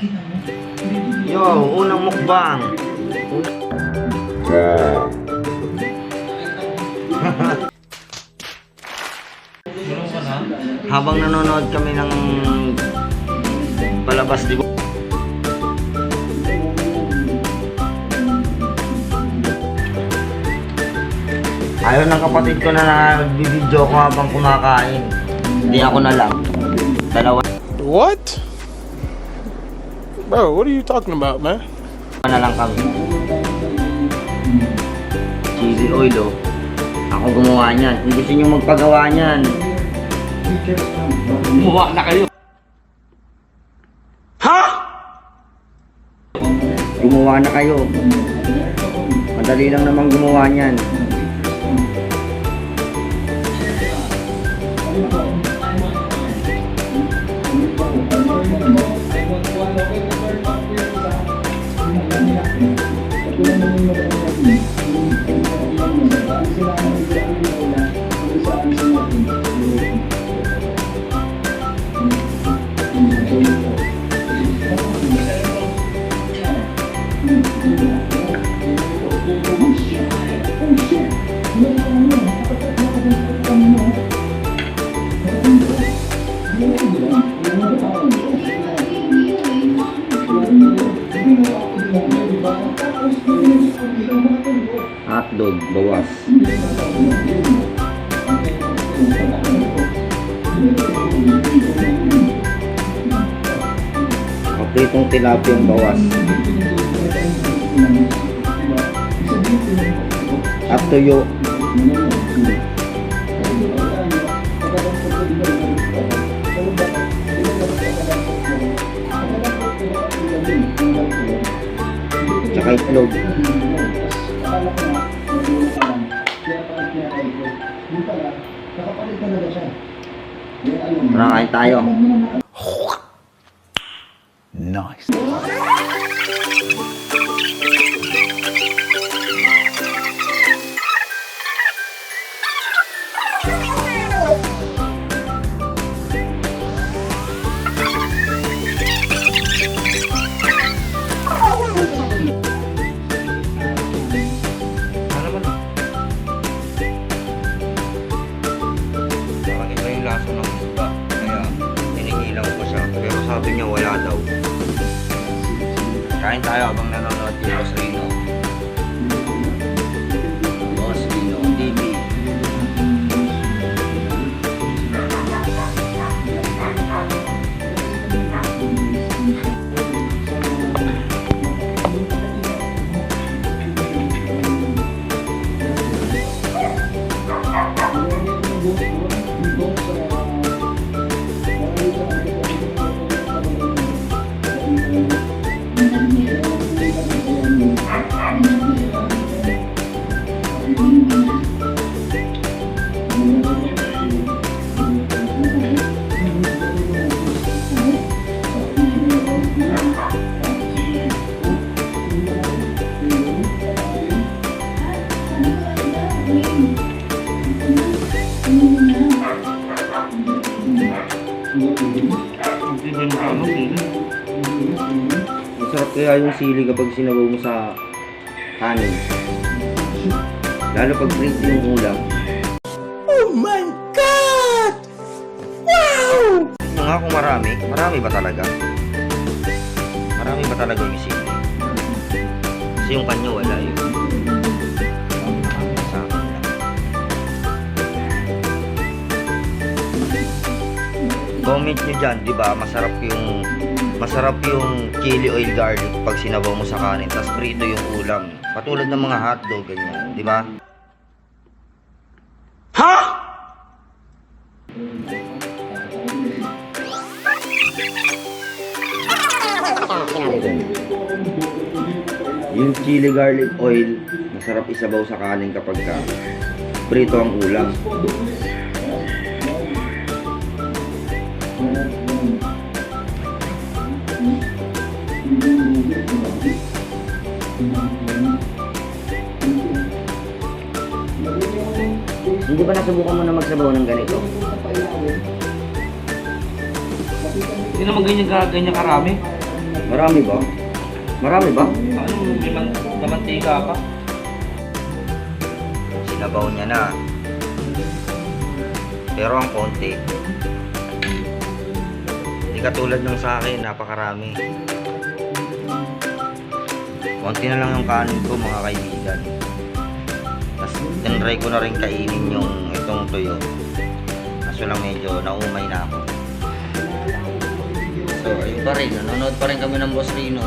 Yo, unang mukbang. Habang nanonood kami ng palabas, di ba? Ayaw ng kapatid ko na nagbibideo ko habang kumakain. Hindi ako na lang. Dalawa What? Bro, what are you talking about, man? na lang kami. Chili oil, oh. Ako gumawa niyan. Kung gusto nyo magpagawa niyan, gumawa na kayo. Ha? Gumawa na kayo. Madali lang naman gumawa niyan. Hotdog, bawas. Kapritong tilapiyang bawas. At tuyo. Tsaka itlog. Tara, kain tayo. Nice. Iba yung lasa ng isda, kaya hinihilang ko siya. Pero sabi niya wala daw. Kain tayo habang nanonood yung Boss Rino. Boss Rino TV. Masarap kaya yung sili kapag sinabaw mo sa kanin. Lalo pag pretty yung ulam. Oh my God! Wow! Ito nga kung marami. Marami ba talaga? Marami ba talaga yung sili? Kasi yung kanya wala yun. Sa akin lang. Comment nyo dyan, di ba? Masarap yung chili oil garlic pag sinabaw mo sa kanin, tas prito yung ulam. Patulad ng mga hotdog, ganyan, di ba? Ha? Yung chili garlic oil, masarap isabaw sa kanin kapag prito ang ulam. Hindi ba nasubukan mo na magsabaw ng ganito? Hindi naman ganyan karami. Marami ba? Marami ba? Ano, namantika pa? Sinabaw niya na. Pero ang konti. Hindi katulad ng sa akin, napakarami. Konti na lang yung kanin ko mga kaibigan. Tapos tinry ko na rin kainin yung itong tuyo. Kaso lang medyo naumay na ako. So ayun pa rin, nanonood pa rin kami ng Boss Rino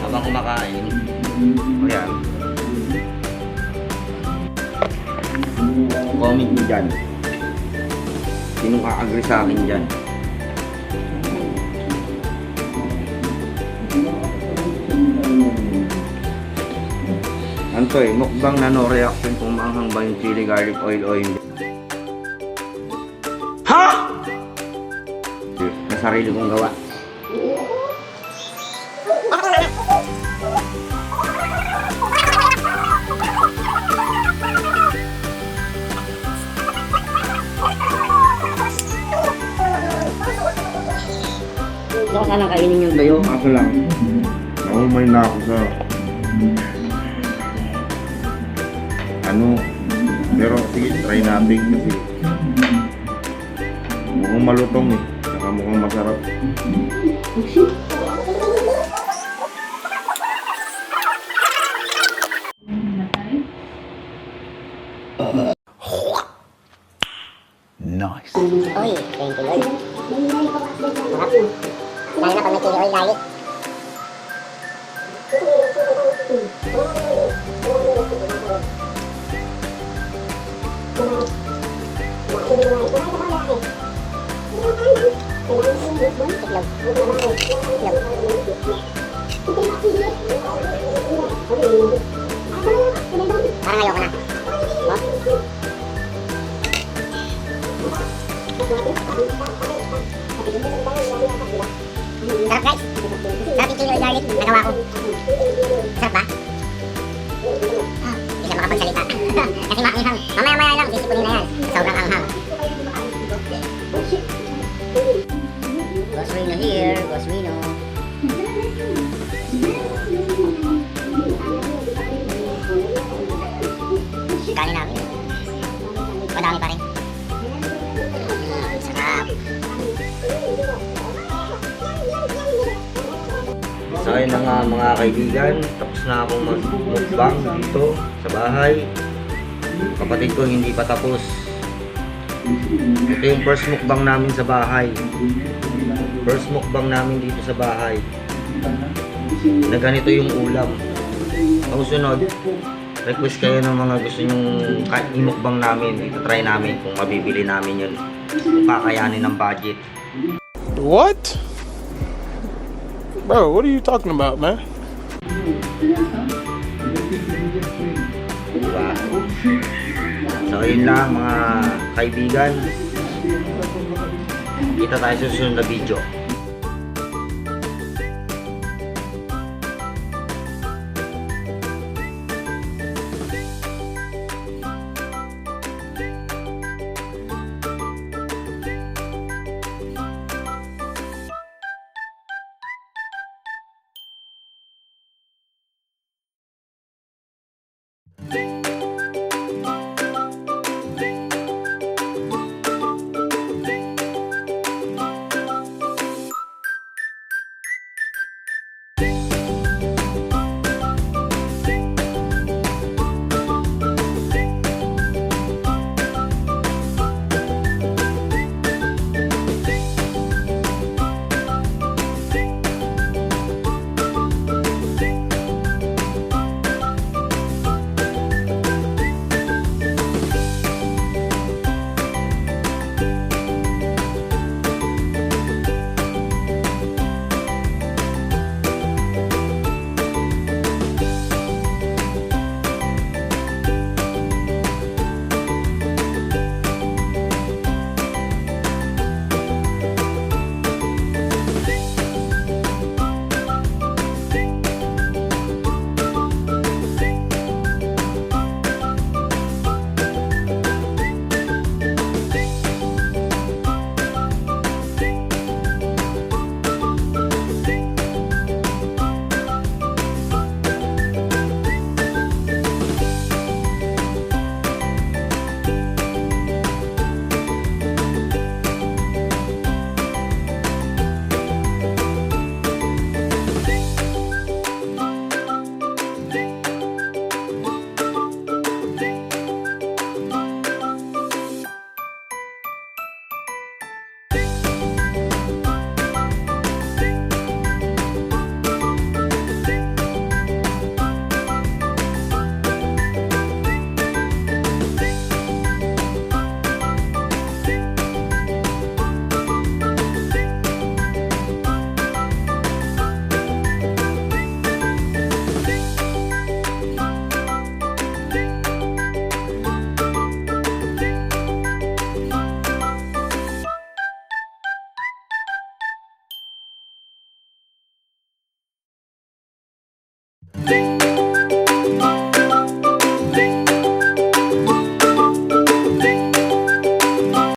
habang kumakain. O yan. Comment nyo dyan. Sinong ka-agree sa akin dyan? Antoy, mukbang na no reaction kung maanghang ba yung chili garlic oil o hindi. Ha?! Sa sarili kong gawa. Gusto ko sanang kainin yung tuyo. Ako lang, naumay na ako sa ano, pero sige, try natin kasi mukhang malutong eh, saka mukhang masarap. Nice. Uy, thank you Lord. Sarap. Lalo na pag may chili oil garlic. Itlog. Parang ayoko na. Oh. Sarap guys. Sarap yung chili oil garlic. Nagawa ko. Sarap ba? Hindi siya makapagsalita. Kasi maanghang. Mamaya-maya lang. Sisipunin na yan. Sobrang anghang. Boss Rino here. Boss Rino. Kanin namin. Madami pa rin. Sarap. So ayun na nga mga kaibigan, tapos na akong mag-mukbang dito sa bahay. Kapatid ko hindi pa tapos. Ito yung first mukbang namin sa bahay. First mukbang namin dito sa bahay. Na ganito yung ulam. Ang sunod, request kayo ng mga gusto nyong imukbang namin. Ito try namin kung mabibili namin yun. Kung kakayanin ng budget. What? Bro, what are you talking about, man? Diba? So yun lang mga kaibigan. Kita tayo sa susunod na video. Bye.